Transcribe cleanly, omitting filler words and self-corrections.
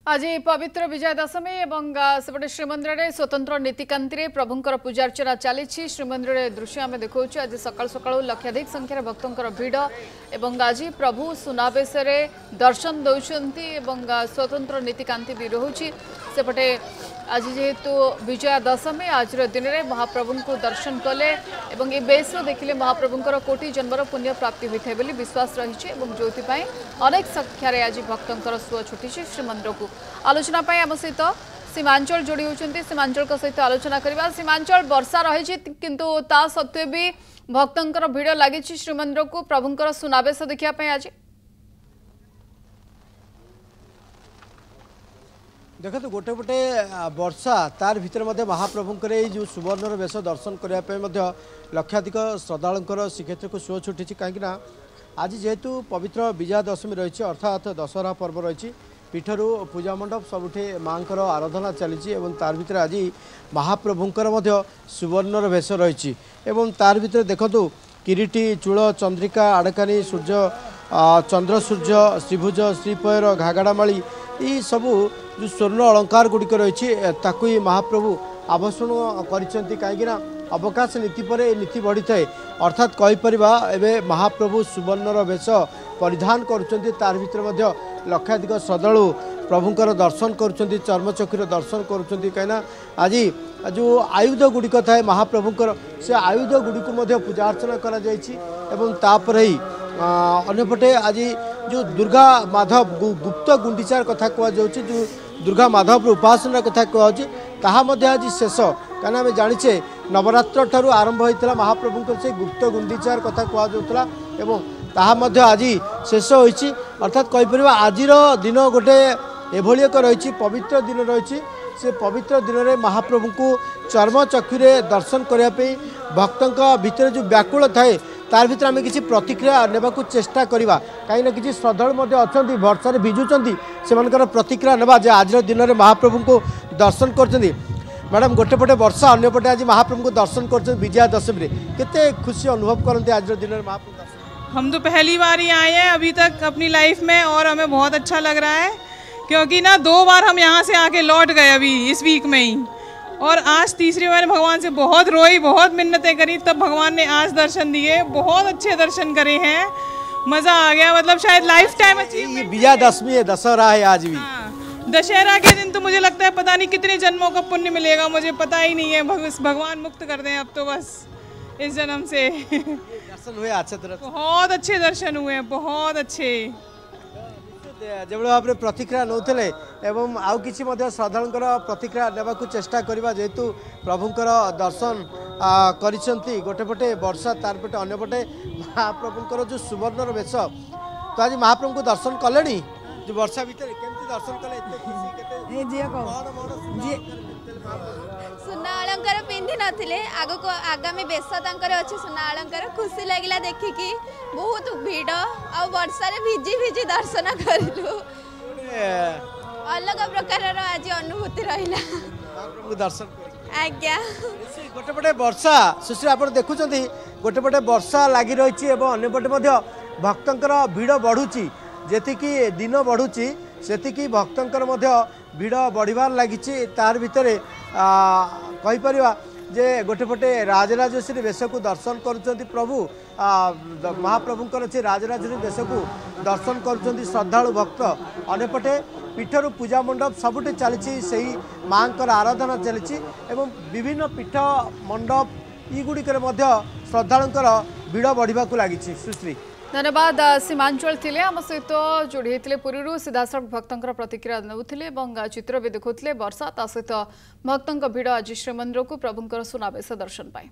आज पवित्र विजय दशमी एवं सेपटे श्रीमंदिर में स्वतंत्र नीतिकांति प्रभुंर पूजार्चना चली श्रीमंदिर दृश्य आम देखा आज सकाल सकाल लक्षाधिक संख्यार भक्तों भिड़ एवं आज प्रभु सुनावेश दर्शन दौरान स्वतंत्र नीतिकांति भी रोचे सेपटे आज जेहेतु विजया दशमी आज दिन में महाप्रभु को दर्शन कले और ये बेस देखिले महाप्रभुंर कोटि जन्मर पुण्य प्राप्ति होता है विश्वास रही जो अनेक संख्यार आज भक्तों सुଅ छुटी श्रीमंदिर को आलोचना आम सहित सीमांचल जोड़ी होती सीमांचल सहित आलोचना करवा सीमांचल वर्षा रही किंतु ता सत्वे भी भक्तों भिड़ लगी श्रीमंदिर को प्रभुंर सुनावेश देखा आज देखो तो गोटे गोटे वर्षा तार भितर महाप्रभुंर जो सुवर्ण वेश दर्शन करने लक्षाधिक श्रद्धालुंर श्रीक्षेत्र को सुଅ छुटी कहीं आज जेहेतु पवित्र विजया दशमी रही अर्थात दशहरा पर्व रही पीठर पूजा मंडप सबुठे माँ आराधना चली तार भीतर आज महाप्रभुंर सुवर्ण वेश रही तार भीतर देखु किरीटी चूल चंद्रिका आड़कानी सूर्य चंद्र सूर्य श्रीभुज श्रीपयर घागड़ामाली ये सबू जो स्वर्ण अलंकार गुड़िक रही महाप्रभु आभूषण कर कहीं अवकाश नीति पर नीति बढ़ी थाए अर्थात कहीपर एवं महाप्रभु सुवर्ण वेश परिधान कर भीतर लक्षाधिक श्रद्धालु प्रभुंर दर्शन कर चर्मचक्षुर दर्शन कहीं आज जो आयुध गुड़िक थाए महाप्रभुंर से आयुध गुड़ी पूजा अर्चना कर अन्यपटे आज जो दुर्गा माधव गुप्त गुंडीचार कथा कह जो दुर्गा माधव उपासना कथा कह आज शेष कहीं आम जाचे नवरात्र ठारू आरंभ होता महाप्रभुंर से गुप्त गुंडीचार कथा कहला आज शेष होती अर्थात कहीपर आज दिन गोटे एभली एक रही पवित्र दिन रही से पवित्र दिन में महाप्रभु को चर्मचक्षुरे दर्शन करने भक्तों भितर जो व्याकुल थाए तार भीतर आम किसी प्रतिक्रिया नेबा को चेष्टा करवा कहीं किसी श्रद्धालु अच्छा वर्षा भिजुंट से प्रतिक्रिया नेबा जे आज दिन में महाप्रभु को दर्शन कर मैडम गोटे पटे वर्षा अन्यपटे आज महाप्रभु को दर्शन कर विजया दशमी केते खुशी अनुभव करते आज दिन में महाप्रभु दर्शन। हम तो पहली बार ही आए हैं अभी तक अपनी लाइफ में और हमें बहुत अच्छा लग रहा है क्योंकि ना 2 बार हम यहाँ से आके लौट गए अभी इस वीक में ही और आज तीसरी बार भगवान से बहुत रोई बहुत मिन्नतें करी तब भगवान ने आज दर्शन दिए बहुत अच्छे दर्शन करे हैं मज़ा आ गया मतलब शायद life time achievement. Vijaya Dashami है दशहरा है आज भी दशहरा के दिन तो मुझे लगता है पता नहीं कितने जन्मों का पुण्य मिलेगा मुझे पता ही नहीं है भगवान मुक्त कर दें अब तो बस इस जन्म से दर्शन हुए अच्छे तरह बहुत अच्छे दर्शन हुए बहुत अच्छे जो भाव में प्रतिक्रिया नौले एवं आउ कि श्रद्धालुंर प्रतिक्रिया नेबा चेष्टा करवा जेहेतु प्रभुंर दर्शन करिसेंती गोटे पटे वर्षा तार पटे अन्य पटे महाप्रभुंर जो सुवर्ण वेश तो आज महाप्रभु को दर्शन कले जो वर्षा भितर केमती दर्शन कले सुना अलंकार पिंधि नथिले आगो को आगामी बेश तांकर अछि सुना अलंकार खुशी लागिला देखिकी बहुत भीड़ आ वर्षा रे भिजी भिजी दर्शन करिलु अलग प्रकार आज अनुभूति रहिला महाप्रभु दर्शन आज्ञा गोटे पटे वर्षा सुश्री आप देखुं गोटे पटे वर्षा लगी रही अन्य पटे भक्तंकर भिड़ बढ़ुची जेतिकी दिन बढ़ुची सेतिकी भक्तंकर भिड़ बढ़िबार लगी तार भितर कहीपर जे गोटे पटे राजराजेश्वरी वेश को दर्शन करुँच प्रभु महाप्रभुंर से राजराजेश्वरी वेश को दर्शन करुँच श्रद्धालु भक्त अन्यपटे पीठर पूजा मंडप सबुठे चली से माँ आराधना चली विभिन्न पीठ मंडप युड़िक श्रद्धालुंर भिड़ बढ़ा लगी सुश्री धन्यवाद सीमांचल थिले आम सहित जोड़ी होते पुरी सीधासख भक्तों प्रतिक्रिया नौले चित्र भी देखुले वर्षा ता सहित भक्तों भिड़ आज श्रीमंदिर को प्रभुंर सुनावेश दर्शन पाए।